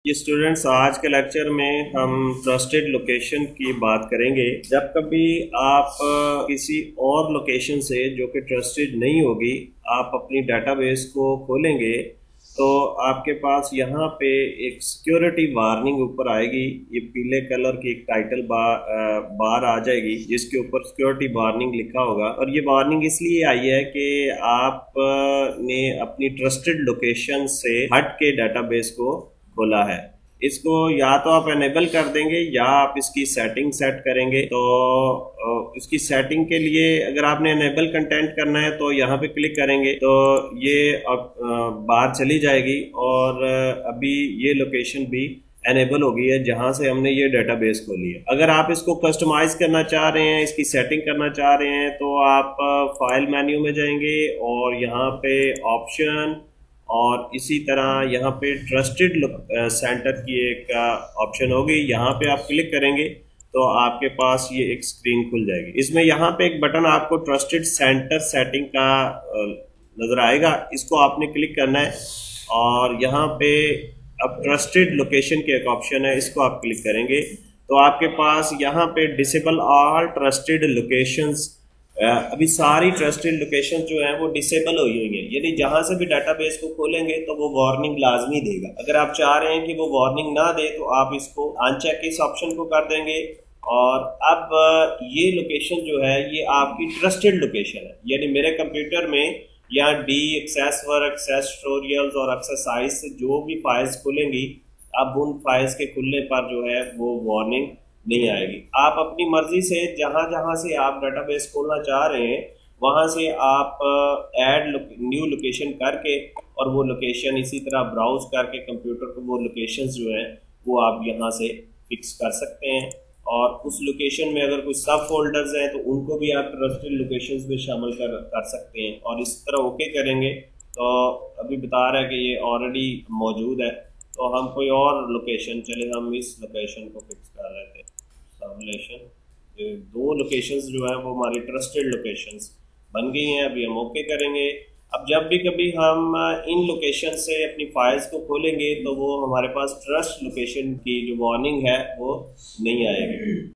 ये स्टूडेंट्स, आज के लेक्चर में हम ट्रस्टेड लोकेशन की बात करेंगे। जब कभी आप किसी और लोकेशन से जो कि ट्रस्टेड नहीं होगी, आप अपनी डाटाबेस को खोलेंगे तो आपके पास यहाँ पे एक सिक्योरिटी वार्निंग ऊपर आएगी। ये पीले कलर की एक टाइटल बार आ जाएगी जिसके ऊपर सिक्योरिटी वार्निंग लिखा होगा। और ये वार्निंग इसलिए आई है कि आप ने अपनी ट्रस्टेड लोकेशन से हट के डाटाबेस को खोला है। इसको या तो आप एनेबल कर देंगे या आप इसकी सेटिंग सेट करेंगे। तो इसकी सेटिंग के लिए अगर आपने एनेबल कंटेंट करना है तो यहाँ पे क्लिक करेंगे तो ये बाहर चली जाएगी और अभी ये लोकेशन भी एनेबल हो गई है जहां से हमने ये डेटाबेस खोली है। अगर आप इसको कस्टमाइज करना चाह रहे हैं, इसकी सेटिंग करना चाह रहे हैं, तो आप फाइल मेन्यू में जाएंगे और यहाँ पे ऑप्शन और इसी तरह यहाँ पे ट्रस्टेड सेंटर की एक ऑप्शन होगी। यहाँ पे आप क्लिक करेंगे तो आपके पास ये एक स्क्रीन खुल जाएगी। इसमें यहाँ पे एक बटन आपको ट्रस्टेड सेंटर सेटिंग का नजर आएगा, इसको आपने क्लिक करना है और यहाँ पे अब ट्रस्टेड लोकेशन की एक ऑप्शन है, इसको आप क्लिक करेंगे तो आपके पास यहाँ पे डिसेबल ऑल ट्रस्टेड लोकेशंस, अभी सारी ट्रस्टेड लोकेशन जो है वो डिसेबल हुई हुई है, यानी जहां से भी डाटाबेस को खोलेंगे तो वो वार्निंग लाजमी देगा। अगर आप चाह रहे हैं कि वो वार्निंग ना दे तो आप इसको अनचेक इस ऑप्शन को कर देंगे और अब ये लोकेशन जो है ये आपकी ट्रस्टेड लोकेशन है। यानी मेरे कंप्यूटर में यहाँ the Access work, Access tutorials और एक्सरसाइज से जो भी फाइल्स खुलेंगी, अब उन फाइल्स के खुलने पर जो है वो वार्निंग नहीं आएगी। आप अपनी मर्जी से जहां जहां से आप डाटाबेस खोलना चाह रहे हैं वहां से आप ऐड न्यू लोकेशन करके और वो लोकेशन इसी तरह ब्राउज करके कंप्यूटर को वो लोकेशंस जो है वो आप यहां से फिक्स कर सकते हैं। और उस लोकेशन में अगर कोई सब फोल्डर्स हैं तो उनको भी आप ट्रस्टेड लोकेशंस में शामिल कर सकते हैं। और इस तरह ओके करेंगे तो अभी बता रहा है कि ये ऑलरेडी मौजूद है, तो हम कोई और लोकेशन, चले हम इस लोकेशन को फिक्स कर रहे थे। दो लोकेशंस जो है वो हमारी ट्रस्टेड लोकेशंस बन गई हैं। अभी हम ओके करेंगे। अब जब भी कभी हम इन लोकेशन से अपनी फाइल्स को खोलेंगे तो वो हमारे पास ट्रस्ट लोकेशन की जो वार्निंग है वो नहीं आएगी।